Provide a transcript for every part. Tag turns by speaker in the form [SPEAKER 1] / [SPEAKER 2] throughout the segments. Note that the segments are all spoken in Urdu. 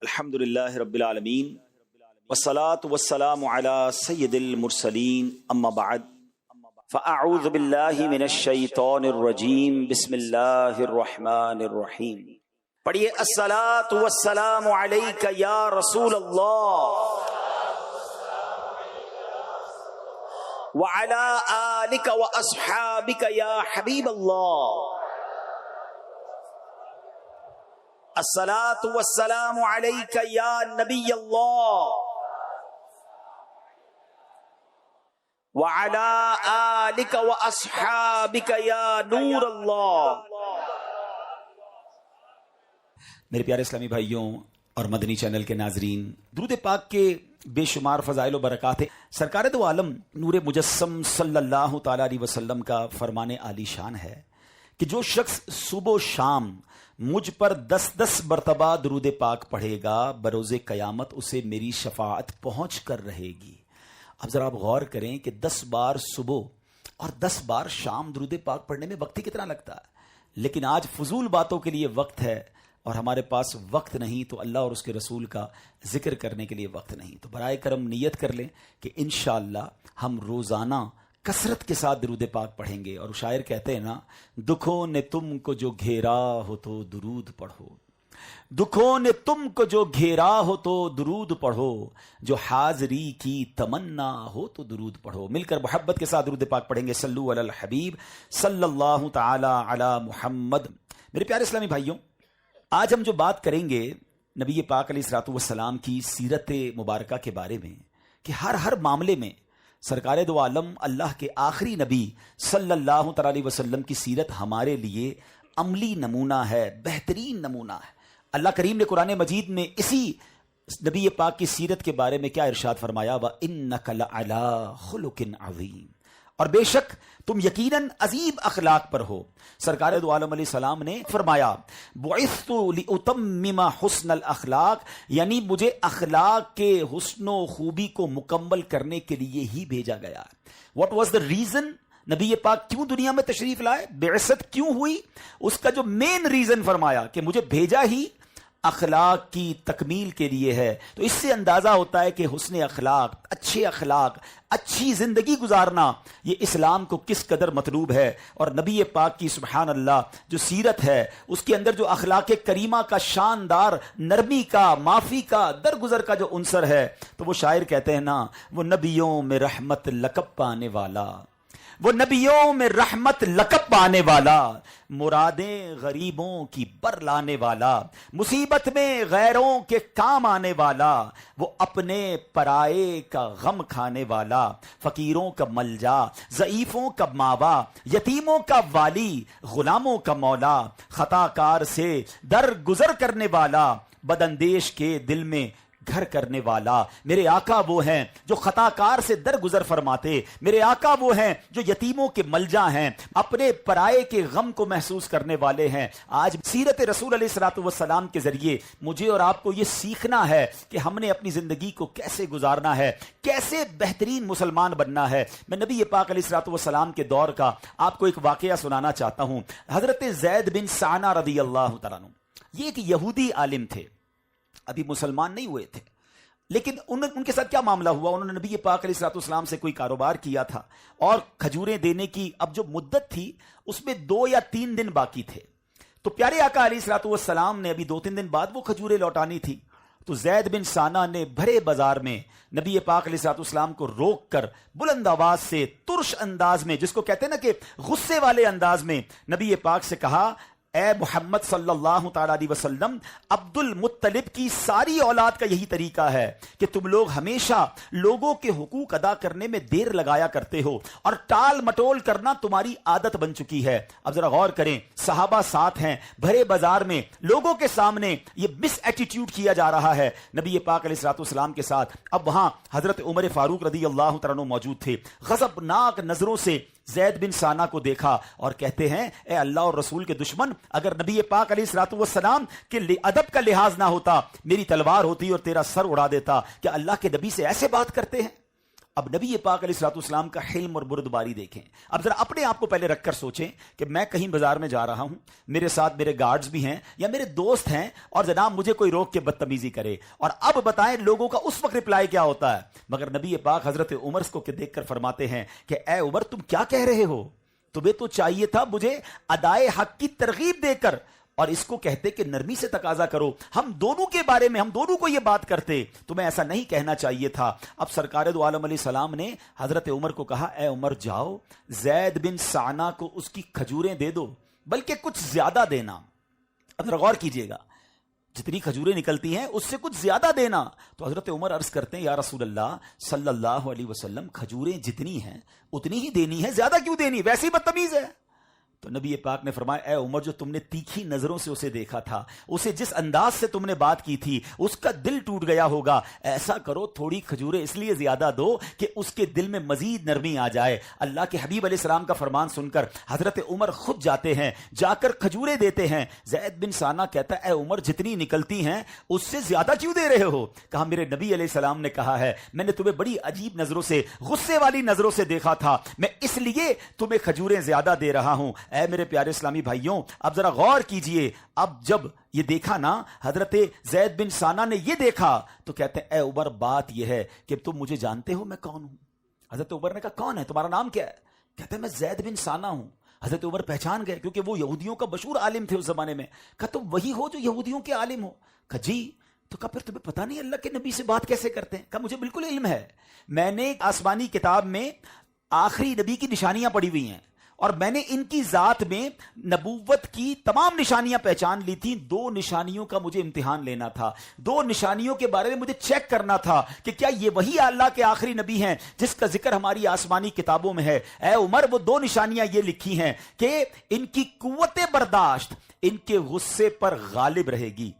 [SPEAKER 1] الحمدللہ رب العالمین والصلاة والسلام على سید المرسلین اما بعد فاعوذ باللہ من الشیطان الرجیم بسم اللہ الرحمن الرحیم. پڑھیے الصلاة والسلام علیک یا رسول اللہ وعلى آلک واصحابک یا حبیب اللہ. الصلاة والسلام علیک یا نبی اللہ وعلی آلک واصحابک یا نور اللہ. میرے پیارے اسلامی بھائیوں اور مدنی چینل کے ناظرین، درود پاک کے بے شمار فضائل و برکات ہے. سرکار دو عالم نور مجسم صلی اللہ تعالی علیہ وسلم کا فرمان عالی شان ہے کہ جو شخص صبح و شام مجھ پر 10 مرتبہ درود پاک پڑھے گا بروز قیامت اسے میری شفاعت پہنچ کر رہے گی. اب ذرا آپ غور کریں کہ 10 بار صبح اور 10 بار شام درود پاک پڑھنے میں وقت ہی کتنا لگتا ہے، لیکن آج فضول باتوں کے لیے وقت ہے اور ہمارے پاس وقت نہیں تو اللہ اور اس کے رسول کا ذکر کرنے کے لیے وقت نہیں. تو برائے کرم نیت کر لیں کہ انشاءاللہ ہم روزانہ کثرت کے ساتھ درود پاک پڑھیں گے. اور شاعر کہتے ہیں نا، دکھوں نے تم کو جو گھیرا ہو تو درود پڑھو، دکھوں نے تم کو جو گھیرا ہو تو درود پڑھو، جو حاضری کی تمنا ہو تو درود پڑھو. مل کر محبت کے ساتھ درود پاک پڑھیں گے. صلو علی الحبیب صلی اللہ تعالی علی محمد. میرے پیارے اسلامی بھائیوں، آج ہم جو بات کریں گے نبی پاک علیہ الصلوۃ والسلام کی سیرت مبارکہ کے بارے میں کہ ہر معاملے میں سرکار دو عالم اللہ کے آخری نبی صلی اللہ تعالی علیہ وسلم کی سیرت ہمارے لیے عملی نمونہ ہے، بہترین نمونہ ہے. اللہ کریم نے قرآن مجید میں اسی نبی پاک کی سیرت کے بارے میں کیا ارشاد فرمایا؟ وَإِنَّكَ لَعَلَىٰ خُلُقٍ عَظِيمٍ، اور بے شک تم یقیناً عظیم اخلاق پر ہو. سرکار دو عالم علیہ السلام نے فرمایا بُعِثْتُ لِأُتَمِّمَ حُسْنَ الْأَخْلَاق، یعنی مجھے اخلاق کے حسن و خوبی کو مکمل کرنے کے لیے ہی بھیجا گیا. What was the reason؟ نبی پاک کیوں دنیا میں تشریف لائے، بعثت کیوں ہوئی؟ اس کا جو مین ریزن فرمایا کہ مجھے بھیجا ہی اخلاق کی تکمیل کے لیے ہے. تو اس سے اندازہ ہوتا ہے کہ حسن اخلاق، اچھے اخلاق، اچھی زندگی گزارنا یہ اسلام کو کس قدر مطلوب ہے. اور نبی پاک کی سبحان اللہ جو سیرت ہے اس کے اندر جو اخلاق کریمہ کا شاندار نرمی کا، معافی کا، درگزر کا جو عنصر ہے، تو وہ شاعر کہتے ہیں نا، وہ نبیوں میں رحمت لقب پانے والا، وہ نبیوں میں رحمت لقب پانے والا، مرادیں غریبوں کی بر لانے والا، مصیبت میں غیروں کے کام آنے والا، وہ اپنے پرائے کا غم کھانے والا، فقیروں کا ملجا، ضعیفوں کا ماوا، یتیموں کا والی، غلاموں کا مولا، خطا کار سے درگزر کرنے والا، بداندیش کے دل میں گھر کرنے والا. میرے آقا وہ ہیں جو خطا کار سے درگزر فرماتے، میرے آقا وہ ہیں جو یتیموں کے ملجا ہیں، اپنے پرائے کے غم کو محسوس کرنے والے ہیں. آج سیرت رسول علیہ الصلوۃ والسلام کے ذریعے مجھے اور آپ کو یہ سیکھنا ہے کہ ہم نے اپنی زندگی کو کیسے گزارنا ہے، کیسے بہترین مسلمان بننا ہے. میں نبی پاک علیہ الصلوۃ والسلام کے دور کا آپ کو ایک واقعہ سنانا چاہتا ہوں. حضرت زید بن ثانہ رضی اللہ تعالیٰ عنہ، یہ ایک یہودی عالم تھے، ابھی مسلمان نہیں ہوئے تھے، لیکن ان کے ساتھ کیا معاملہ ہوا؟ انہوں نے نبی پاک علیہ الصلوۃ والسلام سے کوئی کاروبار کیا تھا اور کھجوریں دینے کی اب جو مدت تھی اس میں 2 یا 3 دن باقی تھے. تو پیارے آقا علیہ الصلوۃ والسلام نے ابھی 2-3 دن بعد وہ کھجوریں لوٹانی تھی. تو زید بن ثانہ نے بھرے بازار میں نبی پاک علیہ الصلوۃ والسلام کو روک کر بلند آواز سے ترش انداز میں، جس کو کہتے ہیں نا کہ غصے والے انداز میں، نبی پاک سے کہا، اے محمد صلی اللہ تعالی علیہ وسلم، عبد المطلب کی ساری اولاد کا یہی طریقہ ہے کہ تم لوگ ہمیشہ لوگوں کے حقوق ادا کرنے میں دیر لگایا کرتے ہو اور ٹال مٹول کرنا تمہاری عادت بن چکی ہے. اب ذرا غور کریں، صحابہ ساتھ ہیں، بھرے بازار میں لوگوں کے سامنے یہ مس ایٹیٹیوڈ کیا جا رہا ہے نبی پاک علیہ الصلوۃ والسلام کے ساتھ. اب وہاں حضرت عمر فاروق رضی اللہ تعالیٰ عنہ موجود تھے. غضبناک نظروں سے زید بن ثانہ کو دیکھا اور کہتے ہیں، اے اللہ اور رسول کے دشمن، اگر نبی پاک علیہ الصلوۃ والسلام کے ادب کا لحاظ نہ ہوتا، میری تلوار ہوتی اور تیرا سر اڑا دیتا. کیا اللہ کے نبی سے ایسے بات کرتے ہیں؟ اب نبی پاک علیہ الصلوۃ والسلام کا حلم اور بردباری دیکھیں. اب ذرا اپنے آپ کو پہلے رکھ کر سوچیں کہ میں کہیں بازار میں جا رہا ہوں, میرے ساتھ میرے گارڈز بھی ہیں یا میرے دوست ہیں, اور جناب مجھے کوئی روک کے بدتمیزی کرے, اور اب بتائیں لوگوں کا اس وقت رپلائی کیا ہوتا ہے. مگر نبی پاک حضرت عمر کو دیکھ کر فرماتے ہیں کہ اے عمر تم کیا کہہ رہے ہو, تمہیں تو چاہیے تھا مجھے ادائے حق کی ترغیب دے کر, اور اس کو کہتے کہ نرمی سے تقاضا کرو, ہم دونوں کے بارے میں ہم دونوں کو یہ بات کرتے, تمہیں ایسا نہیں کہنا چاہیے تھا. اب سرکار دو عالم علیہ السلام نے حضرت عمر کو کہا اے عمر جاؤ زید بن ثعلبہ کو اس کی کھجوریں دے دو, بلکہ کچھ زیادہ دینا. اب ذرا غور کیجئے گا, جتنی کھجوریں نکلتی ہیں اس سے کچھ زیادہ دینا. تو حضرت عمر عرض کرتے ہیں یا رسول اللہ صلی اللہ علیہ وسلم کھجوریں جتنی ہیں اتنی ہی دینی ہے, زیادہ کیوں دینی, ویسے ہی بدتمیز ہے. تو نبی پاک نے فرمایا اے عمر جو تم نے تیکھی نظروں سے اسے دیکھا تھا, اسے جس انداز سے تم نے بات کی تھی اس کا دل ٹوٹ گیا ہوگا, ایسا کرو تھوڑی کھجوریں اس لیے زیادہ دو کہ اس کے دل میں مزید نرمی آ جائے. اللہ کے حبیب علیہ السلام کا فرمان سن کر حضرت عمر خود جاتے ہیں, جا کر کھجوریں دیتے ہیں. زید بن ثعلبہ کہتا ہے اے عمر جتنی نکلتی ہیں اس سے زیادہ کیوں دے رہے ہو. کہا میرے نبی علیہ السلام نے کہا ہے میں نے تمہیں بڑی عجیب نظروں سے, غصے والی نظروں سے دیکھا تھا, میں اس لیے تمہیں کھجوریں زیادہ دے رہا ہوں. اے میرے پیارے اسلامی بھائیوں اب ذرا غور کیجئے, اب جب یہ دیکھا نا حضرت زید بن ثعلبہ نے یہ دیکھا تو کہتے ہیں اے عمر بات یہ ہے کہ تم مجھے جانتے ہو میں کون ہوں. حضرت عمر نے کہا کون ہے, تمہارا نام کیا ہے؟ کہتے ہیں میں زید بن ثعلبہ ہوں. حضرت عمر پہچان گئے کیونکہ وہ یہودیوں کا مشہور عالم تھے اس زمانے میں. کہا تم وہی ہو جو یہودیوں کے عالم ہو؟ کہا جی. تو کہا پھر تمہیں پتہ نہیں اللہ کے نبی سے بات کیسے کرتے ہیں؟ کہا مجھے بالکل علم ہے, میں نے آسمانی کتاب میں آخری نبی کی نشانیاں پڑھی ہوئی ہیں, اور میں نے ان کی ذات میں نبوت کی تمام نشانیاں پہچان لی تھی. 2 نشانیوں کا مجھے امتحان لینا تھا, 2 نشانیوں کے بارے میں مجھے چیک کرنا تھا کہ کیا یہ وہی اللہ کے آخری نبی ہیں جس کا ذکر ہماری آسمانی کتابوں میں ہے. اے عمر وہ 2 نشانیاں یہ لکھی ہیں کہ ان کی قوت برداشت ان کے غصے پر غالب رہے گی,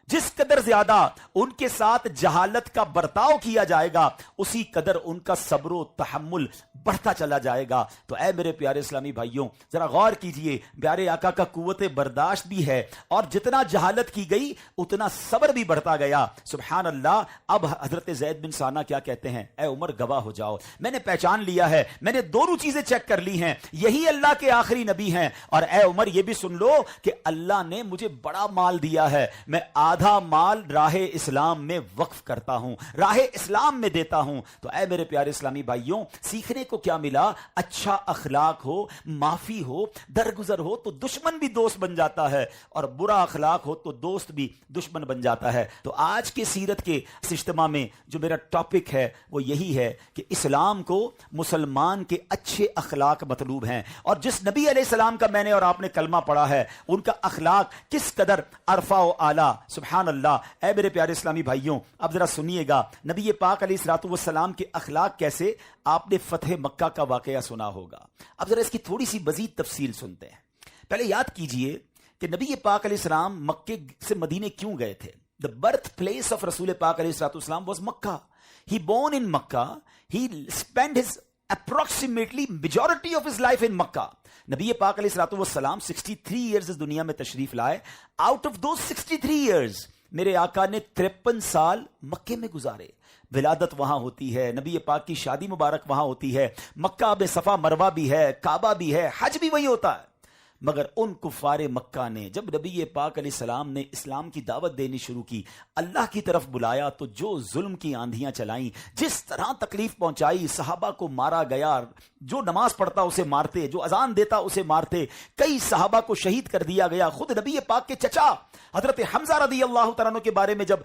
[SPEAKER 1] جس قدر زیادہ ان کے ساتھ جہالت کا برتاؤ کیا جائے گا اسی قدر ان کا صبر و تحمل بڑھتا چلا جائے گا. تو اے میرے پیارے اسلامی بھائیوں ذرا غور کیجئے, پیارے آقا کا قوت برداشت بھی ہے, اور جتنا جہالت کی گئی اتنا صبر بھی بڑھتا گیا. سبحان اللہ. اب حضرت زید بن ثعلبہ کیا کہتے ہیں اے عمر گواہ ہو جاؤ, میں نے پہچان لیا ہے, میں نے دونوں چیزیں چیک کر لی ہیں, یہی اللہ کے آخری نبی ہیں. اور اے عمر یہ بھی سن لو کہ اللہ نے مجھے بڑا مال دیا ہے, میں آدھا مال راہ اسلام میں وقف کرتا ہوں, راہ اسلام میں دیتا ہوں. تو اے میرے پیارے اسلامی بھائیوں سیکھنے کو کیا ملا؟ اچھا اخلاق ہو, معافی ہو, درگزر ہو تو دشمن بھی دوست بن جاتا ہے, اور برا اخلاق ہو تو دوست بھی دشمن بن جاتا ہے. تو آج کے سیرت کے اس اجتماع میں جو میرا ٹاپک ہے وہ یہی ہے کہ اسلام کو مسلمان کے اچھے اخلاق مطلوب ہیں, اور جس نبی علیہ السلام کا میں نے اور آپ نے کلمہ پڑھا ہے ان کا اخلاق کس قدر عرفہ و اعلیٰ. سبحان اللہ. اے میرے پیارے اسلامی بھائیوں اب ذرا سنیے گا نبی پاک علیہ الصلوۃ والسلام کے اخلاق کیسے. آپ نے فتح مکہ کا واقعہ سنا ہوگا, اب ذرا اس کی تھوڑی سی مزید تفصیل سنتے ہیں. پہلے یاد کیجئے کہ نبی پاک علیہ السلام مکے سے مدینے کیوں گئے تھے. The birthplace of رسول پاک علیہ الصلوۃ والسلام was Makkah. He born in Makkah. He spent his approximately majority of his life in Makkah. نبی پاک علیہ الصلوۃ والسلام 63 years اس دنیا میں تشریف لائے. Out of those 63 years میرے آقا نے 53 سال مکے میں گزارے. ولادت وہاں ہوتی ہے, نبی پاک کی شادی مبارک وہاں ہوتی ہے, مکہ میں صفا مروہ بھی ہے, کعبہ بھی ہے, حج بھی وہی ہوتا ہے. مگر ان کفار مکہ نے جب نبی پاک علیہ السلام نے اسلام کی دعوت دینی شروع کی, اللہ کی طرف بلایا, تو جو ظلم کی آندھیاں چلائیں, جس طرح تکلیف پہنچائی, صحابہ کو مارا گیا, جو نماز پڑھتا اسے مارتے, جو اذان دیتا اسے مارتے, کئی صحابہ کو شہید کر دیا گیا. خود نبی پاک کے چچا حضرت حمزہ رضی اللہ تعالیٰ عنہ کے بارے میں جب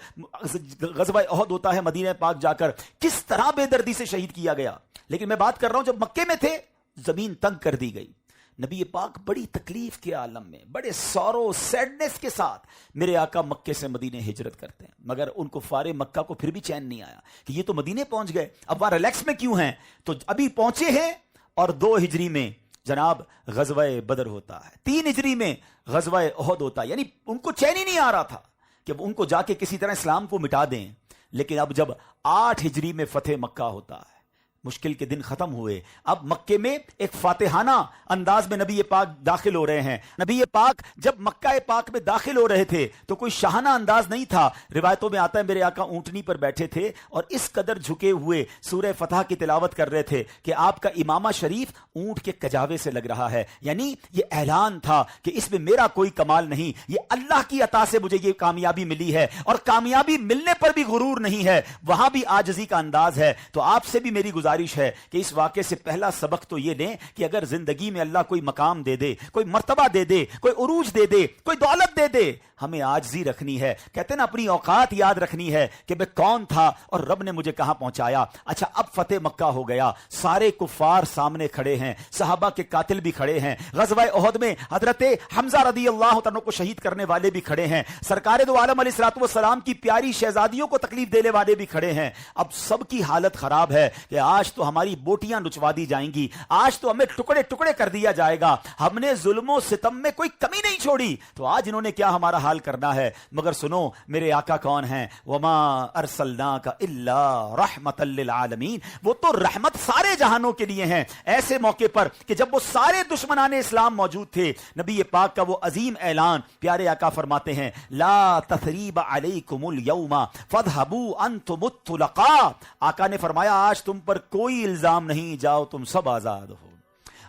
[SPEAKER 1] غزوہ احد ہوتا ہے مدینہ پاک جا کر, کس طرح بے دردی سے شہید کیا گیا. لیکن میں بات کر رہا ہوں جب مکے میں تھے زمین تنگ کر دی گئی. نبی پاک بڑی تکلیف کے عالم میں, بڑے سورو سیڈنس کے ساتھ میرے آقا مکے سے مدینے ہجرت کرتے ہیں. مگر ان کفار مکہ کو پھر بھی چین نہیں آیا کہ یہ تو مدینے پہنچ گئے, اب وہاں ریلیکس میں کیوں ہیں. تو ابھی پہنچے ہیں اور 2 ہجری میں جناب غزوہ بدر ہوتا ہے, 3 ہجری میں غزوہ احد ہوتا ہے. یعنی ان کو چین ہی نہیں آ رہا تھا کہ ان کو جا کے کسی طرح اسلام کو مٹا دیں. لیکن اب جب 8 ہجری میں فتح مکہ ہوتا ہے, مشکل کے دن ختم ہوئے. اب مکے میں ایک فاتحانہ انداز میں نبی پاک داخل ہو رہے ہیں. نبی پاک جب مکہ پاک میں داخل ہو رہے تھے تو کوئی شاہانہ انداز نہیں تھا. روایتوں میں آتا ہے میرے آقا اونٹنی پر بیٹھے تھے اور اس قدر جھکے ہوئے سورہ فتح کی تلاوت کر رہے تھے کہ آپ کا امامہ شریف اونٹ کے کجاوے سے لگ رہا ہے. یعنی یہ اعلان تھا کہ اس میں میرا کوئی کمال نہیں, یہ اللہ کی عطا سے مجھے یہ کامیابی ملی ہے, اور کامیابی ملنے پر بھی غرور نہیں ہے, وہاں بھی عاجزی کا انداز ہے. تو آپ سے بھی میری گزارش ہے کہ اس واقعے سے پہلا سبق تو یہ لیں کہ اگر زندگی میں اللہ کوئی مقام دے دے, کوئی مرتبہ دے دے, کوئی عروج دے دے, کوئی دولت دے دے, ہمیں عاجزی رکھنی ہے. کہتے ہیں نا اپنی اوقات یاد رکھنی ہے کہ میں کون تھا اور رب نے مجھے کہاں پہنچایا. اچھا اب فتح مکہ ہو گیا, سارے کفار سامنے کھڑے ہیں, صحابہ کے قاتل بھی کھڑے ہیں, غزوہ احد میں حضرت حمزہ رضی اللہ عنہ کو شہید کرنے والے بھی کھڑے ہیں, سرکار دو عالم علیہ الصلوۃ والسلام کی پیاری شہزادیوں کو تکلیف دینے والے بھی کھڑے ہیں. اب سب کی حالت خراب ہے کہ آج تو ہماری بوٹیاں نچوا دی جائیں گی, آج تو ہمیں ٹکڑے ٹکڑے کر دیا جائے گا, ہم نے ظلم و ستم میں کوئی کمی نہیں چھوڑی, تو آج انہوں نے کیا ہمارا حال کرنا ہے. مگر سنو میرے آقا کون ہیں, وما ارسلناک الا رحمت للعالمین, وہ تو رحمت سارے جہانوں کے لیے ہیں. ایسے موقع پر کہ جب وہ سارے دشمنان اسلام موجود تھے, نبی پاک کا وہ عظیم اعلان, پیارے آقا فرماتے ہیں لا تثریب علیکم اليوم فاذهبوا انتم الطلقاء, آقا نے فرمایا آج تم پر کوئی الزام نہیں, جاؤ تم سب آزاد ہو.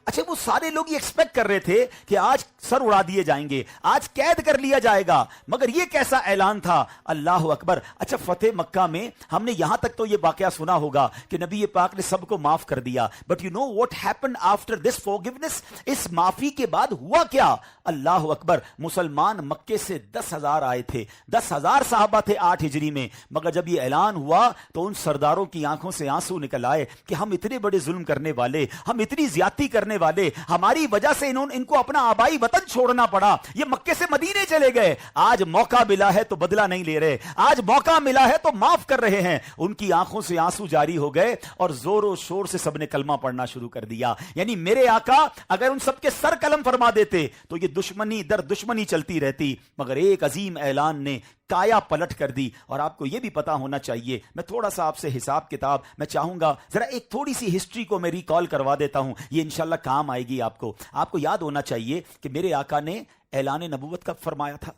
[SPEAKER 1] اچھا وہ سارے لوگ یہ ایکسپیکٹ کر رہے تھے کہ آج سر اڑا دیے جائیں گے, آج قید کر لیا جائے گا, مگر یہ کیسا اعلان تھا, اللہ اکبر. اچھا فتح مکہ میں ہم نے یہاں تک تو یہ واقعہ سنا ہوگا کہ نبی پاک نے سب کو معاف کر دیا, but you know what happened after this forgiveness, اس معافی کے بعد ہوا کیا. اللہ اکبر, مسلمان مکے سے 10,000 آئے تھے, 10,000 صحابہ تھے 8 ہجری میں, مگر جب یہ اعلان ہوا تو ان سرداروں کی آنکھوں سے آنسو نکل آئے کہ ہم اتنے بڑے ظلم کرنے والے, ہم اتنی زیادتی کرنے والے, ہماری وجہ سے ان کو اپنا آبائی وطن چھوڑنا پڑا, یہ مکے سے مدینے چلے گئے, آج موقع ملا ہے تو بدلہ نہیں لے رہے, آج موقع ملا ہے تو معاف کر رہے ہیں. ان کی آنکھوں سے آنسو جاری ہو گئے اور زور و شور سے سب نے کلمہ پڑھنا شروع کر دیا. یعنی میرے آقا اگر ان سب کے سر قلم فرما دیتے تو یہ دشمنی در دشمنی چلتی رہتی, مگر ایک عظیم اعلان نے کایا پلٹ کر دی. اور آپ کو یہ بھی پتا ہونا چاہیے, میں تھوڑا سا آپ سے حساب کتاب میں چاہوں گا, ذرا ایک تھوڑی سی ہسٹری کو میں ریکال کروا دیتا ہوں, یہ انشاءاللہ کام آئے گی آپ کو. آپ کو یاد ہونا چاہیے کہ میرے آقا نے اعلان نبوت کب فرمایا تھا,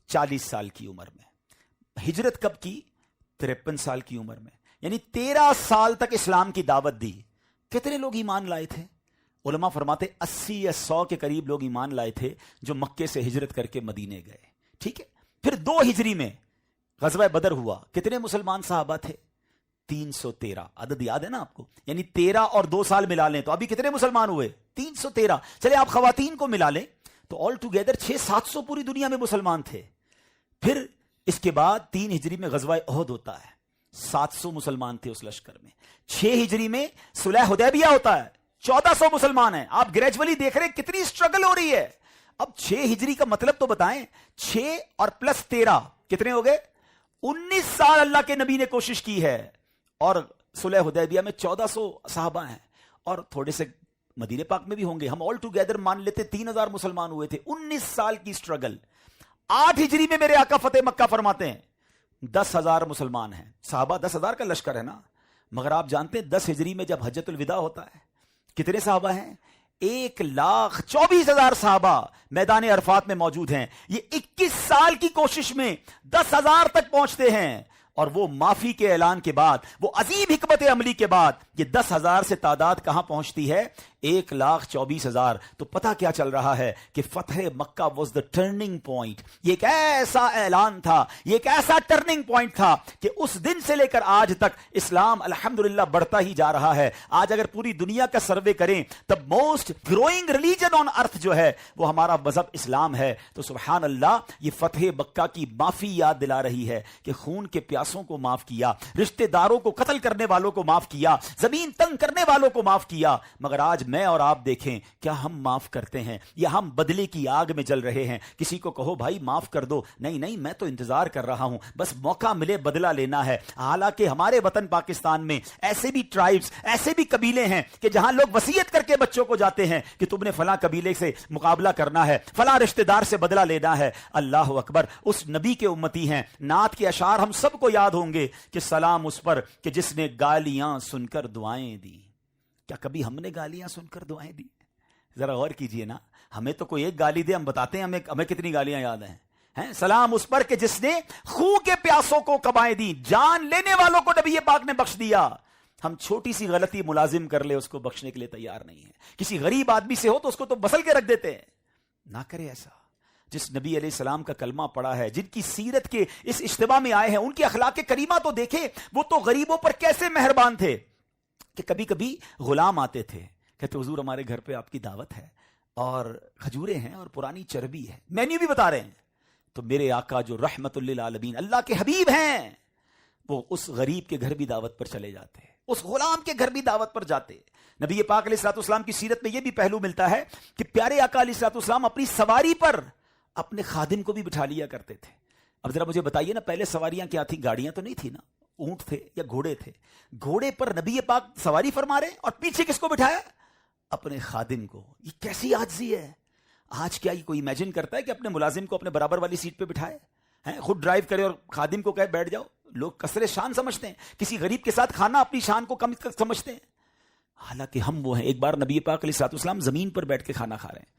[SPEAKER 1] 40 سال کی عمر میں. ہجرت کب کی, 53 سال کی عمر میں, یعنی 13 سال تک اسلام کی دعوت دی. کتنے لوگ ایمان لائے تھے, علماء فرماتے 80 یا 100 کے قریب لوگ ایمان لائے تھے جو مکے سے ہجرت کر کے مدینے گئے. ٹھیک ہے, پھر 2 ہجری میں غزوہ بدر ہوا, کتنے مسلمان صحابہ تھے, 313. عدد یاد ہے نا آپ کو, یعنی 13 اور 2 سال ملا لیں تو ابھی کتنے مسلمان ہوئے, 313. چلے آپ خواتین کو ملا لیں تو آل ٹوگیدر 600-700 پوری دنیا میں مسلمان تھے. پھر اس کے بعد 3 ہجری میں غزوہ احد ہوتا ہے, 700 مسلمان تھے اس لشکر میں. 6 ہجری میں صلح حدیبیہ ہوتا ہے, 1400 مسلمان ہیں. آپ گریجولی دیکھ رہے ہیں کتنی سٹرگل ہو رہی ہے. اب 6 ہجری کا مطلب تو بتائیں, 6 اور پلس 13 کتنے ہو گئے, 19 سال اللہ کے نبی نے کوشش کی ہے. اور صلح حدیبیہ میں 1400 صحابہ ہیں اور تھوڑے سے مدینے پاک میں بھی ہوں گے, ہم آل ٹوگیدر مان لیتے 3000 مسلمان ہوئے تھے. 19 سال کی سٹرگل. 8 ہجری میں میرے آقا فتح مکہ فرماتے ہیں, 10,000 مسلمان ہیں. صحابہ 10,000 کا لشکر ہے نا, مگر آپ جانتے ہیں 10 ہجری میں جب حجۃ الوداع ہوتا ہے کتنے صحابہ ہیں, 1,24,000 صحابہ میدان عرفات میں موجود ہیں. یہ 21 سال کی کوشش میں 10,000 تک پہنچتے ہیں. اور وہ معافی کے اعلان کے بعد, وہ عظیم حکمت عملی کے بعد یہ 10,000 سے تعداد کہاں پہنچتی ہے, 1,24,000. تو پتہ کیا چل رہا ہے کہ فتح مکہ واز دا ٹرننگ پوائنٹ. یہ ایک ایسا اعلان تھا, یہ ایک ایسا ٹرننگ پوائنٹ تھا کہ اس دن سے لے کر آج تک اسلام الحمدللہ بڑھتا ہی جا رہا ہے. آج اگر پوری دنیا کا سروے کریں تب موسٹ گروئنگ ریلیجن آن ارتھ جو ہے وہ ہمارا مذہب اسلام ہے. تو سبحان اللہ, یہ فتح مکہ کی معافی یاد دلا رہی ہے کہ خون کے پیاسوں کو معاف کیا, رشتہ داروں کو قتل کرنے والوں کو معاف کیا, زمین تنگ کرنے والوں کو معاف کیا. مگر آج میں اور آپ دیکھیں کیا ہم معاف کرتے ہیں یا ہم بدلے کی آگ میں جل رہے ہیں؟ کسی کو کہو بھائی معاف کر دو، نہیں نہیں میں تو انتظار کر رہا ہوں، بس موقع ملے بدلہ لینا ہے۔ حالانکہ ہمارے وطن پاکستان میں ایسے بھی ٹرائبز، ایسے بھی قبیلے ہیں کہ جہاں لوگ وصیت کر کے بچوں کو جاتے ہیں کہ تم نے فلاں قبیلے سے مقابلہ کرنا ہے، فلاں رشتہ دار سے بدلہ لینا ہے۔ اللہ اکبر، اس نبی کے امتی ہیں۔ نعت کے اشعار ہم سب کو یاد ہوں گے کہ سلام اس پر کہ جس نے گالیاں سن کر دعائیں دی۔ کیا کبھی ہم نے گالیاں سن کر دعائیں دی؟ ذرا غور کیجئے نا، ہمیں تو کوئی ایک گالی دے ہم بتاتے ہیں ہمیں کتنی گالیاں یاد ہیں۔ سلام اس پر کہ جس نے خون کے پیاسوں کو قبائیں دی، جان لینے والوں کو نبی پاک نے بخش دیا۔ ہم چھوٹی سی غلطی ملازم کر لے اس کو بخشنے کے لیے تیار نہیں ہیں۔ کسی غریب آدمی سے ہو تو اس کو تو بسل کے رکھ دیتے ہیں۔ نہ کرے ایسا۔ جس نبی علیہ السلام کا کلمہ پڑھا ہے، جن کی سیرت کے اس اجتماع میں آئے ہیں، ان کی اخلاق کریمہ تو دیکھیں، وہ تو غریبوں پر کیسے مہربان تھے کہ کبھی کبھی غلام آتے تھے، کہتے حضور ہمارے گھر پہ آپ کی دعوت ہے اور کھجوریں ہیں اور پرانی چربی ہے، مینیو بھی بتا رہے ہیں، تو میرے آقا جو رحمت للعالمین اللہ کے حبیب ہیں، وہ اس غریب کے گھر بھی دعوت پر چلے جاتے، اس غلام کے گھر بھی دعوت پر جاتے۔ نبی پاک علیہ الصلوۃ والسلام کی سیرت میں یہ بھی پہلو ملتا ہے کہ پیارے آقا علیہ الصلوۃ والسلام اپنی سواری پر اپنے خادم کو بھی بٹھا لیا کرتے تھے۔ اب ذرا مجھے بتائیے نا، پہلے سواریاں کیا تھیں؟ گاڑیاں تو نہیں تھی نا، اونٹ تھے یا گھوڑے تھے۔ گھوڑے پر نبی پاک سواری فرما رہے اور پیچھے کس کو بٹھایا؟ اپنے خادم کو۔ یہ کیسی عاجزی ہے! آج کیا یہ کوئی امیجن کرتا ہے کہ اپنے ملازم کو اپنے برابر والی سیٹ پہ بٹھائے ہیں، خود ڈرائیو کرے اور خادم کو کہے بیٹھ جاؤ؟ لوگ کثرت شان سمجھتے ہیں، کسی غریب کے ساتھ کھانا اپنی شان کو کم سمجھتے ہیں، حالانکہ ہم وہ ہیں۔ ایک بار نبی پاک علیہ الصلوۃ والسلام زمین پر بیٹھ کے کھانا کھا رہے ہیں،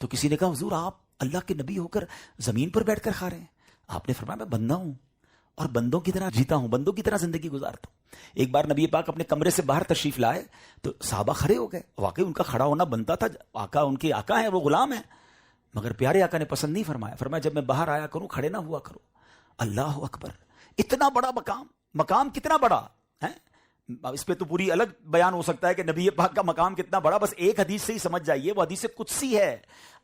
[SPEAKER 1] تو کسی نے کہا حضور آپ اللہ کے نبی ہو کر زمین پر بیٹھ کر کھا رہے ہیں؟ آپ نے فرمایا میں بندہ ہوں اور بندوں کی طرح جیتا ہوں، بندوں کی طرح زندگی گزارتا ہوں۔ ایک بار نبی پاک اپنے کمرے سے باہر تشریف لائے تو صحابہ کھڑے ہو گئے، واقعی ان کا کھڑا ہونا بنتا تھا، آقا ان کے آقا ہیں، وہ غلام ہیں، مگر پیارے آقا نے پسند نہیں فرمایا، فرمایا جب میں باہر آیا کروں کھڑے نہ ہوا کرو۔ اللہ اکبر! اتنا بڑا مقام کتنا بڑا ہے، اس پہ تو پوری الگ بیان ہو سکتا ہے کہ نبی پاک کا مقام کتنا بڑا، بس ایک حدیث سے ہی سمجھ جائیے، وہ حدیث قدسی ہے۔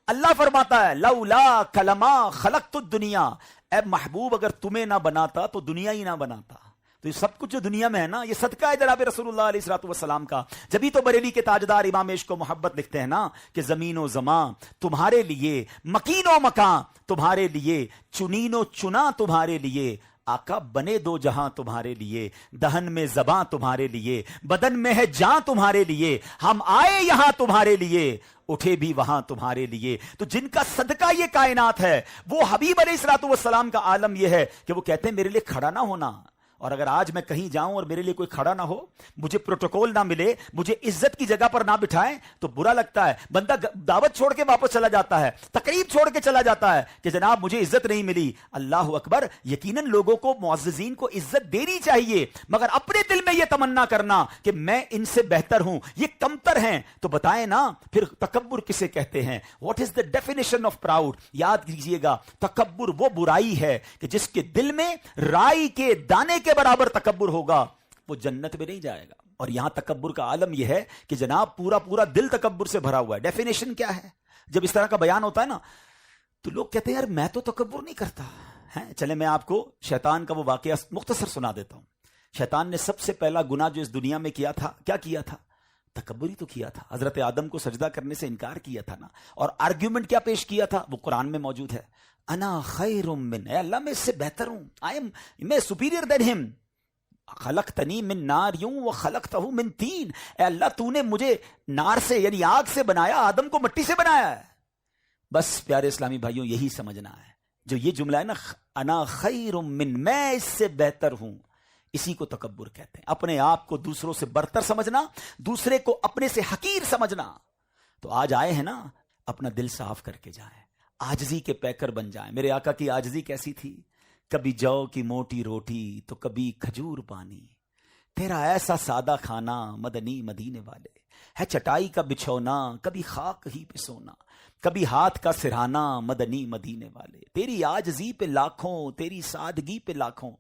[SPEAKER 1] اللہ فرماتا ہے لولا کلمہ خلقت الدنیا، اے محبوب اگر تمہیں نہ بناتا تو دنیا ہی نہ بناتا۔ تو یہ سب کچھ جو دنیا میں ہے نا، یہ صدقہ ہے جناب رسول اللہ علیہ الصلوۃ والسلام کا۔ جبھی تو بریلی کے تاجدار امام عشق و محبت لکھتے ہیں نا کہ زمین و زمان تمہارے لیے، مکین و مکان تمہارے لیے، چنین و چنا تمہارے لیے، آقا بنے دو جہاں تمہارے لیے، دہن میں زباں تمہارے لیے، بدن میں ہے جاں تمہارے لیے، ہم آئے یہاں تمہارے لیے، اٹھے بھی وہاں تمہارے لیے۔ تو جن کا صدقہ یہ کائنات ہے، وہ حبیب علیہ الصلوۃ والسلام کا عالم یہ ہے کہ وہ کہتے ہیں میرے لیے کھڑا نہ ہونا۔ اور اگر آج میں کہیں جاؤں اور میرے لیے کوئی کھڑا نہ ہو، مجھے پروٹوکول نہ ملے، مجھے عزت کی جگہ پر نہ بٹھائیں تو برا لگتا ہے، بندہ دعوت چھوڑ کے واپس چلا جاتا ہے، تقریب چھوڑ کے چلا جاتا ہے کہ جناب مجھے عزت نہیں ملی۔ اللہ اکبر! یقیناً لوگوں کو، معززین کو عزت دینی چاہیے، مگر اپنے دل میں یہ تمنا کرنا کہ میں ان سے بہتر ہوں، یہ کمتر ہیں، تو بتائیں نا پھر تکبر کسے کہتے ہیں؟ What is the definition of proud? یاد کیجئے گا، تکبر وہ برائی ہے کہ جس کے دل میں رائی کے دانے کے برابر تکبر ہوگا، وہ جنت میں نہیں جائے گا۔ اور یہاں تکبر کا عالم یہ ہے کہ جناب پورا دل تکبر سے بھرا ہوا ہے۔ ڈیفینیشن کیا ہے؟ جب اس طرح کا بیان ہوتا ہے نا تو لوگ کہتے ہیں یار میں تو تکبر نہیں کرتا ہے۔ چلے میں آپ کو شیطان کا وہ واقعہ مختصر سنا دیتا ہوں۔ شیطان نے سب سے پہلا گناہ جو اس دنیا میں کیا تھا، کیا کیا تھا؟ تکبر ہی تو کیا تھا۔ حضرت آدم کو سجدہ کرنے سے انکار کیا تھا نا، اور آرگیومنٹ کیا پیش کیا تھا؟ وہ قرآن میں موجود ہے، انا خیر من، اے اللہ میں اس سے بہتر ہوں، میں سپیریئر دین ہم، خلقتنی من نار یوں وخلقتہ من طین، اے اللہ تو نے مجھے نار سے یعنی آگ سے بنایا، آدم کو مٹی سے بنایا ہے۔ بس پیارے اسلامی بھائیوں یہی سمجھنا ہے، جو یہ جملہ ہے نا انا خیر من، میں اس سے بہتر ہوں، اسی کو تکبر کہتے ہیں۔ اپنے آپ کو دوسروں سے برتر سمجھنا، دوسرے کو اپنے سے حقیر سمجھنا۔ تو آج آئے ہیں نا، اپنا دل صاف کر کے جائیں، عاجزی کے پیکر بن جائیں۔ میرے آقا کی عاجزی کیسی تھی؟ کبھی جو کی موٹی روٹی تو کبھی کھجور پانی، تیرا ایسا سادہ کھانا مدنی مدینے والے، ہے چٹائی کا بچھونا کبھی خاک ہی پہ سونا، کبھی ہاتھ کا سرہانا مدنی مدینے والے، تیری عاجزی پہ لاکھوں، تیری سادگی پہ لاکھوں،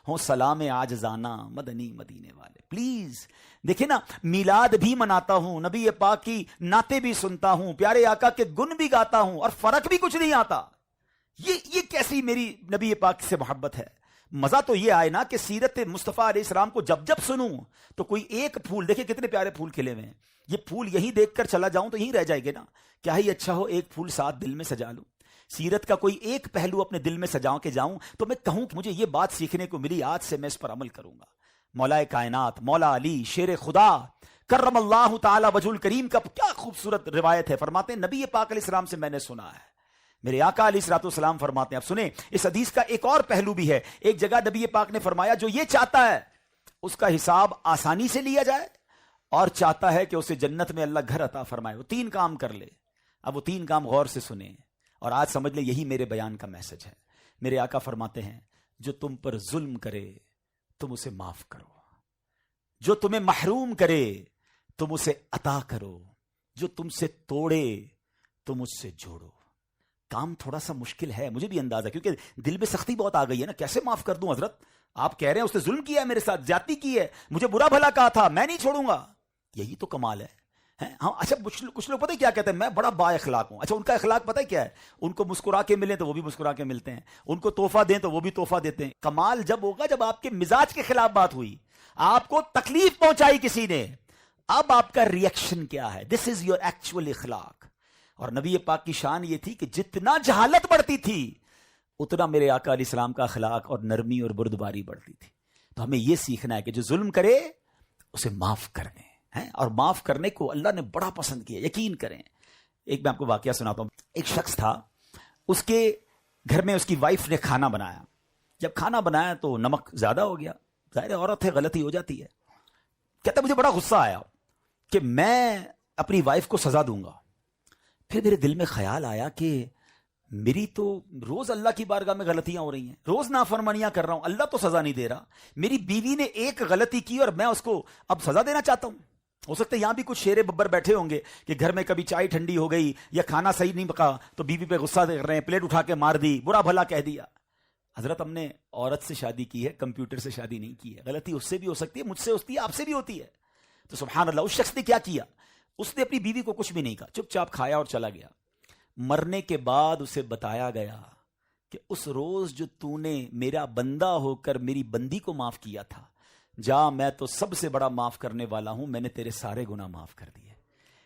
[SPEAKER 1] ہوں سلام عاجزانہ مدنی مدینے والے۔ پلیز دیکھیں نا، میلاد بھی مناتا ہوں، نبی پاک کی نعتیں بھی سنتا ہوں، پیارے آقا کے گن بھی گاتا ہوں، اور فرق بھی کچھ نہیں آتا۔ یہ کیسی میری نبی پاک سے محبت ہے؟ مزہ تو یہ آئے نا کہ سیرت مصطفیٰ علیہ السلام کو جب جب سنوں تو کوئی ایک پھول، دیکھیں کتنے پیارے پھول کھلے ہوئے ہیں، یہ پھول یہیں دیکھ کر چلا جاؤں تو یہیں رہ جائے گے نا، کیا ہی اچھا ہو ایک پھول ساتھ دل میں سجا لوں، سیرت کا کوئی ایک پہلو اپنے دل میں سجاؤں کے جاؤں تو میں کہوں کہ مجھے یہ بات سیکھنے کو ملی، آج سے میں اس پر عمل کروں گا۔ مولا کائنات مولا علی شیر خدا کرم اللہ تعالی وجہ الکریم کا کیا خوبصورت روایت ہے، فرماتے ہیں نبی پاک علیہ السلام سے میں نے سنا ہے، میرے آقا علیہ الصلوۃ والسلام فرماتے ہیں، اب سنیں اس حدیث کا ایک اور پہلو بھی ہے، ایک جگہ نبی پاک نے فرمایا جو یہ چاہتا ہے اس کا حساب آسانی سے لیا جائے اور چاہتا ہے کہ اسے جنت میں اللہ گھر عطا فرمائے، وہ تین کام کر لے۔ اب وہ تین کام غور سے سنیں اور آج سمجھ لیں یہی میرے بیان کا میسج ہے۔ میرے آقا فرماتے ہیں جو تم پر ظلم کرے تم اسے معاف کرو، جو تمہیں محروم کرے تم اسے عطا کرو، جو تم سے توڑے تم اس سے جوڑو۔ کام تھوڑا سا مشکل ہے، مجھے بھی اندازہ، کیونکہ دل میں سختی بہت آ گئی ہے نا، کیسے معاف کر دوں حضرت؟ آپ کہہ رہے ہیں اس نے ظلم کیا ہے میرے ساتھ، زیادتی کی ہے، مجھے برا بھلا کہا تھا، میں نہیں چھوڑوں گا۔ یہی تو کمال ہے۔ ہاں اچھا کچھ لوگ پتہ کیا کہتے ہیں، میں بڑا با اخلاق ہوں۔ اچھا ان کا اخلاق پتہ کیا ہے؟ ان کو مسکرا کے ملیں تو وہ بھی مسکرا کے ملتے ہیں، ان کو تحفہ دیں تو وہ بھی تحفہ دیتے ہیں۔ کمال جب ہوگا جب آپ کے مزاج کے خلاف بات ہوئی، آپ کو تکلیف پہنچائی کسی نے، اب آپ کا ریئیکشن کیا ہے؟ دس از یور ایکچوئل اخلاق۔ اور نبی پاک کی شان یہ تھی کہ جتنا جہالت بڑھتی تھی اتنا میرے آقا علیہ السلام کا اخلاق اور نرمی اور بردباری بڑھتی تھی۔ تو ہمیں یہ سیکھنا ہے کہ جو ظلم کرے اسے معاف کر دیں، اور معاف کرنے کو اللہ نے بڑا پسند کیا، یقین کریں۔ ایک میں آپ کو واقعہ سناتا ہوں۔ ایک شخص تھا، اس کے گھر میں اس کی وائف نے کھانا بنایا، جب کھانا بنایا تو نمک زیادہ ہو گیا، ظاہر عورت ہے غلطی ہو جاتی ہے۔ کہتا مجھے بڑا غصہ آیا کہ میں اپنی وائف کو سزا دوں گا۔ پھر میرے دل میں خیال آیا کہ میری تو روز اللہ کی بارگاہ میں غلطیاں ہو رہی ہیں، روز نافرمانیاں کر رہا ہوں، اللہ تو سزا نہیں دے رہا، میری بیوی نے ایک غلطی کی اور میں اس کو اب سزا دینا چاہتا ہوں۔ ہو سکتا ہے یہاں بھی کچھ شیر ببر بیٹھے ہوں گے کہ گھر میں کبھی چائے ٹھنڈی ہو گئی یا کھانا صحیح نہیں پکا تو بیوی پہ غصہ کر رہے ہیں، پلیٹ اٹھا کے مار دی، برا بھلا کہہ دیا۔ حضرت ہم نے عورت سے شادی کی ہے، کمپیوٹر سے شادی نہیں کی ہے، غلطی اس سے بھی ہو سکتی ہے، مجھ سے ہوتی ہے، آپ سے بھی ہوتی ہے۔ تو سبحان اللہ، اس شخص نے کیا کیا؟ اس نے اپنی بیوی کو کچھ بھی نہیں کہا، چپ چاپ کھایا اور چلا گیا۔ مرنے کے بعد اسے بتایا گیا کہ اس روز جو تو نے میرا بندہ ہو کر میری بندی کو معاف کیا تھا، جا میں تو سب سے بڑا معاف کرنے والا ہوں، میں نے تیرے سارے گناہ معاف کر دیے۔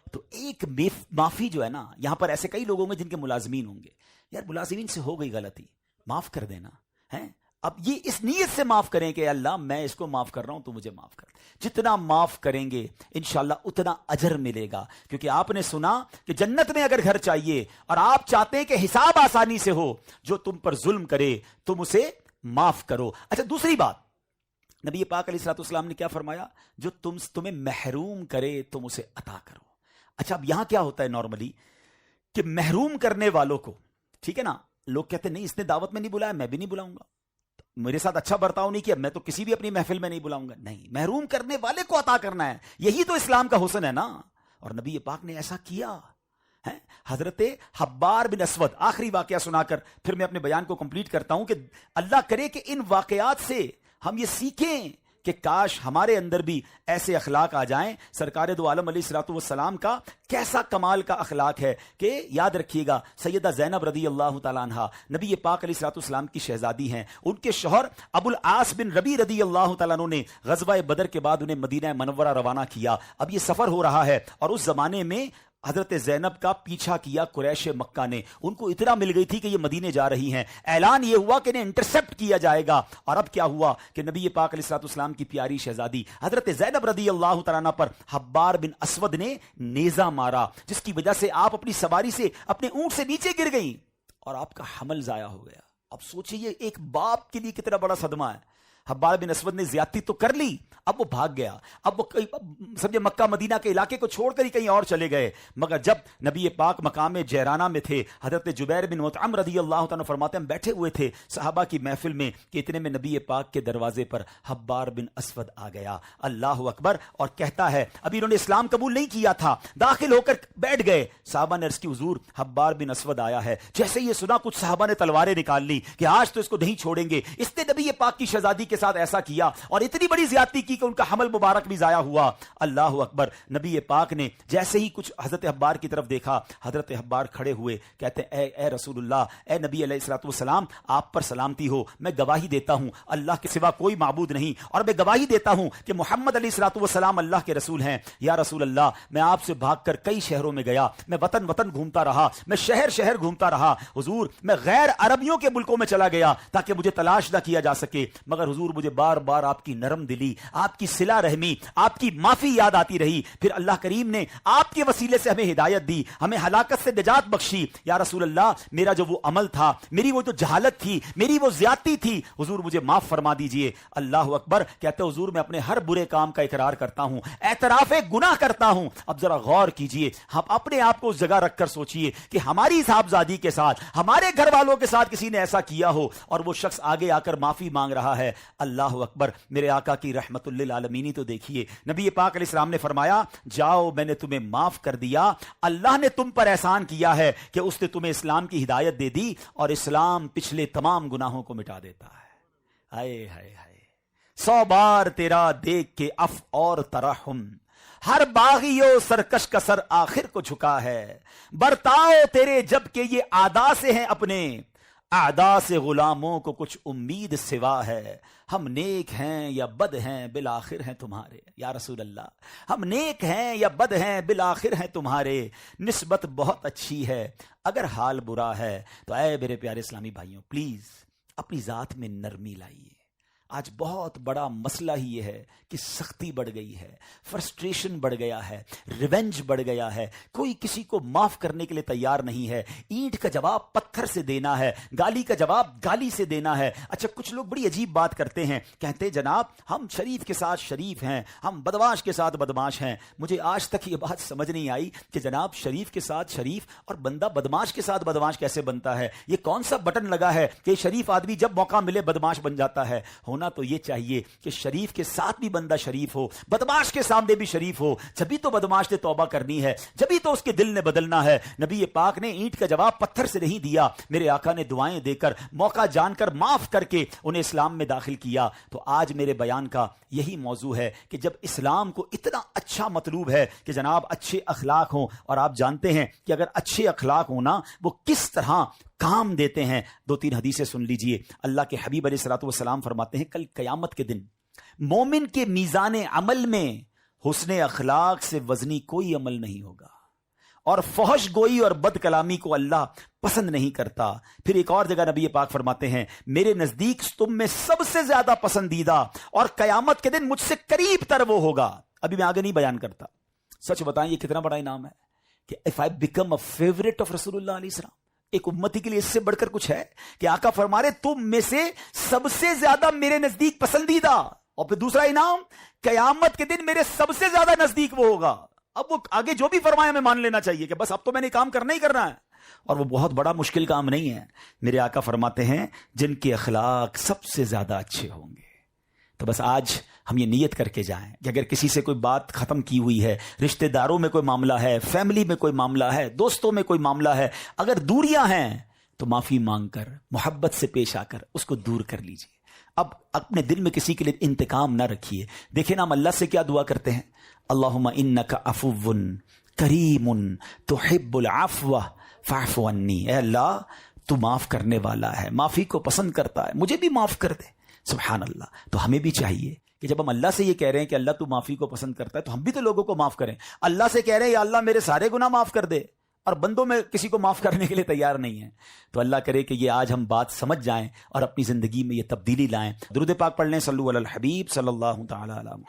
[SPEAKER 1] تو ایک معافی جو ہے نا، یہاں پر ایسے کئی لوگ ہوں گے جن کے ملازمین ہوں گے، یار ملازمین سے ہو گئی غلطی، معاف کر دینا ہے۔ اب یہ اس نیت سے معاف کریں کہ اللہ میں اس کو معاف کر رہا ہوں تو مجھے معاف کر۔ جتنا معاف کریں گے انشاءاللہ اتنا اجر ملے گا، کیونکہ آپ نے سنا کہ جنت میں اگر گھر چاہیے اور آپ چاہتے ہیں کہ حساب آسانی سے ہو، جو تم پر ظلم کرے تم اسے معاف کرو۔ اچھا دوسری بات، نبی پاک علیہ الصلوۃ والسلام نے کیا فرمایا؟ جو تمہیں محروم کرے تم اسے عطا کرو۔ اچھا اب یہاں کیا ہوتا ہے نارملی کہ محروم کرنے والوں کو، ٹھیک ہے نا، لوگ کہتے ہیں نہیں اس نے دعوت میں نہیں بلایا، میں بھی نہیں بلاؤں گا، میرے ساتھ اچھا برتاؤ نہیں کیا، میں تو کسی بھی اپنی محفل میں نہیں بلاؤں گا۔ نہیں، محروم کرنے والے کو عطا کرنا ہے، یہی تو اسلام کا حسن ہے نا۔ اور نبی پاک نے ایسا کیا ہے۔ حضرت حبار بن اسود، آخری واقعہ سنا کر پھر میں اپنے بیان کو کمپلیٹ کرتا ہوں کہ اللہ کرے کہ ان واقعات سے ہم یہ سیکھیں کہ کاش ہمارے اندر بھی ایسے اخلاق آ جائیں۔ سرکار دو عالم علیہ الصلوۃ والسلام کا کیسا کمال کا اخلاق ہے کہ یاد رکھیے گا، سیدہ زینب رضی اللہ تعالیٰ عنہ نبی پاک علیہ الصلوۃ والسلام کی شہزادی ہیں، ان کے شوہر ابو العاص بن ربیع رضی اللہ تعالیٰ عنہ نے غزوہ بدر کے بعد انہیں مدینہ منورہ روانہ کیا۔ اب یہ سفر ہو رہا ہے اور اس زمانے میں حضرت زینب کا پیچھا کیا قریش مکہ نے، ان کو اطلاع مل گئی تھی کہ یہ مدینے جا رہی ہیں، اعلان یہ ہوا کہ انہیں انٹرسپٹ کیا جائے گا۔ اور اب کیا ہوا کہ نبی پاک علیہ الصلوۃ والسلام کی پیاری شہزادی حضرت زینب رضی اللہ تعالیٰ عنہ پر حبار بن اسود نے نیزہ مارا، جس کی وجہ سے آپ اپنی سواری سے اپنے اونٹ سے نیچے گر گئیں اور آپ کا حمل ضائع ہو گیا۔ اب سوچئے یہ ایک باپ کے لیے کتنا بڑا صدمہ ہے۔ حبار بن اسود نے زیادتی تو کر لی، اب وہ بھاگ گیا، اب وہ سمجھے مکہ مدینہ کے علاقے کو چھوڑ کر ہی کہیں اور چلے گئے۔ مگر جب نبی پاک مقام جیرانہ میں تھے، حضرت جبیر بن مطعم رضی اللہ تعالیٰ فرماتے ہیں ہم بیٹھے ہوئے تھے صحابہ کی محفل میں کہ اتنے میں نبی پاک کے دروازے پر حبار بن اسود آ گیا، اللہ اکبر، اور کہتا ہے ابھی انہوں نے اسلام قبول نہیں کیا تھا، داخل ہو کر بیٹھ گئے۔ صحابہ نے عرض کی حضور حبار بن اسود آیا ہے۔ جیسے یہ سنا کچھ صحابہ نے تلواریں نکال لی کہ آج تو اس کو نہیں چھوڑیں گے، اس نے نبی پاک کی شہزادی کے کے ساتھ ایسا کیا اور اتنی بڑی زیادتی کی کہ ان کا حمل مبارک بھی ضائع ہوا. اللہ اکبر. نبی پاک نے جیسے ہی کچھ حضرت حبار کی طرف دیکھا, حضرت حبار کھڑے ہوئے, کہتے ہیں اے رسول اللہ, اے نبی علیہ الصلوۃ والسلام, آپ پر سلامتی ہو, میں گواہی دیتا ہوں اللہ کے سوا کوئی معبود نہیں, اور میں گواہی دیتا ہوں کہ محمد علیہ الصلوۃ والسلام اللہ کے رسول ہیں. یا رسول اللہ, میں آپ سے بھاگ کر کئی شہروں میں گیا, میں وطن گھومتا رہا, میں شہر گھومتا رہا. حضور, میں غیر عربیوں کے ملکوں میں چلا گیا تاکہ مجھے تلاش نہ کیا جا سکے, مگر حضور مجھے بار بار آپ کی نرم دلی, آپ کی صلہ رحمی, آپ کی معافی یاد آتی رہی. پھر اللہ کریم نے آپ کے وسیلے سے ہمیں ہدایت دی, ہمیں ہلاکت سے نجات بخشی. یا رسول اللہ, میرا جو وہ عمل تھا, میری وہ جو جہالت تھی, میری وہ زیادتی تھی, حضور مجھے معاف فرما دیجئے. اللہ اکبر. کہتے ہیں حضور, میں اپنے ہر برے کام کا اقرار کرتا ہوں, اعتراف گناہ کرتا ہوں. اب ذرا غور کیجئے, ہم اپنے آپ کو اس جگہ رکھ کر سوچئے کہ ہماری صاحبزادی کے ساتھ, ہمارے گھر والوں کے ساتھ کسی نے ایسا کیا ہو اور وہ شخص آگے آ کر معافی مانگ رہا ہے. اللہ اکبر. میرے آقا کی رحمت للعالمین تو دیکھیے, نبی پاک علیہ السلام نے فرمایا, جاؤ میں نے تمہیں معاف کر دیا. اللہ نے تم پر احسان کیا ہے کہ اس نے تمہیں اسلام کی ہدایت دے دی, اور اسلام پچھلے تمام گناہوں کو مٹا دیتا ہے. ہائے ہائے ہائے, 100 بار تیرا دیکھ کے اف اور ترحم, ہر باغی و سرکش کا سر آخر کو جھکا ہے. برتاؤ تیرے جب کہ یہ اعدا سے ہیں اپنے, اعدا سے غلاموں کو کچھ امید سوا ہے. ہم نیک ہیں یا بد ہیں بالآخر ہیں تمہارے. یا رسول اللہ, ہم نیک ہیں یا بد ہیں بالآخر ہیں تمہارے. نسبت بہت اچھی ہے اگر حال برا ہے. تو اے میرے پیارے اسلامی بھائیوں, پلیز اپنی ذات میں نرمی لائیے. آج بہت بڑا مسئلہ ہی یہ ہے کہ سختی بڑھ گئی ہے, فرسٹریشن بڑھ گیا ہے, ریونج بڑھ گیا ہے. کوئی کسی کو معاف کرنے کے لیے تیار نہیں ہے. اینٹ کا جواب پتھر سے دینا ہے, گالی کا جواب گالی سے دینا ہے. اچھا, کچھ لوگ بڑی عجیب بات کرتے ہیں, کہتے ہیں جناب ہم شریف کے ساتھ شریف ہیں, ہم بدماش کے ساتھ بدماش ہیں. مجھے آج تک یہ بات سمجھ نہیں آئی کہ جناب شریف کے ساتھ شریف اور بندہ بدماش کے ساتھ بدماش کیسے بنتا ہے. یہ کون سا بٹن لگا ہے کہ شریف آدمی جب موقع ملے بدماش بن جاتا ہے؟ ہونا تو یہ چاہیے کہ شریف کے ساتھ بھی بندہ شریف ہو, بدماش کے سامنے بھی شریف ہو. جبھی تو بدماش نے توبہ کرنی ہے, جبھی تو اس کے دل نے بدلنا ہے. نبی پاک نے اینٹ کا جواب پتھر سے نہیں دیا, میرے آقا نے دعائیں دے کر, موقع جان کر, معاف کر کے انہیں اسلام میں داخل کیا. تو آج میرے بیان کا یہی موضوع ہے کہ جب اسلام کو اتنا اچھا مطلوب ہے کہ جناب اچھے اخلاق ہوں, اور آپ جانتے ہیں کہ اگر اچھے اخلاق ہونا وہ کس طرح کام دیتے ہیں. 2-3 حدیثیں سن لیجئے. اللہ کے حبیب علیہ الصلوۃ والسلام فرماتے ہیں, کل قیامت کے دن مومن کے میزان عمل میں حسن اخلاق سے وزنی کوئی عمل نہیں ہوگا, اور فحش گوئی اور بد کلامی کو اللہ پسند نہیں کرتا. پھر ایک اور جگہ نبی پاک فرماتے ہیں, میرے نزدیک تم میں سب سے زیادہ پسندیدہ اور قیامت کے دن مجھ سے قریب تر وہ ہوگا. ابھی میں آگے نہیں بیان کرتا. سچ بتائیں یہ کتنا بڑا انعام ہے کہ if I become a favorite of رسول اللہ علیہ السلام. ایک امتی کے لیے اس سے بڑھ کر کچھ ہے کہ آقا فرما رہے تم میں سے سب سے زیادہ میرے نزدیک پسندیدہ, اور پھر دوسرا انعام, قیامت کے دن میرے سب سے زیادہ نزدیک وہ ہوگا. اب وہ آگے جو بھی فرمایا ہمیں مان لینا چاہیے کہ بس اب تو میں نے کام کرنا ہی کرنا ہے, اور وہ بہت بڑا مشکل کام نہیں ہے. میرے آقا فرماتے ہیں جن کے اخلاق سب سے زیادہ اچھے ہوں گے. تو بس آج ہم یہ نیت کر کے جائیں کہ اگر کسی سے کوئی بات ختم کی ہوئی ہے, رشتہ داروں میں کوئی معاملہ ہے, فیملی میں کوئی معاملہ ہے, دوستوں میں کوئی معاملہ ہے, اگر دوریاں ہیں تو معافی مانگ کر, محبت سے پیش آ کر اس کو دور کر لیجئے. اب اپنے دل میں کسی کے لیے انتقام نہ رکھیے. دیکھیں نا ہم اللہ سے کیا دعا کرتے ہیں, اللہم انک عفو کریم تحب العفو فاعف عنی. اے اللہ تو معاف کرنے والا ہے, معافی کو پسند کرتا ہے, مجھے بھی معاف کر دے. سبحان اللہ. تو ہمیں بھی چاہیے کہ جب ہم اللہ سے یہ کہہ رہے ہیں کہ اللہ تو معافی کو پسند کرتا ہے, تو ہم بھی تو لوگوں کو معاف کریں. اللہ سے کہہ رہے ہیں یا اللہ میرے سارے گناہ معاف کر دے, اور بندوں میں کسی کو معاف کرنے کے لیے تیار نہیں ہے. تو اللہ کرے کہ یہ آج ہم بات سمجھ جائیں اور اپنی زندگی میں یہ تبدیلی لائیں. درود پاک پڑھ لیں, صلو علی الحبیب صلی اللہ تعالی علیہ وسلم.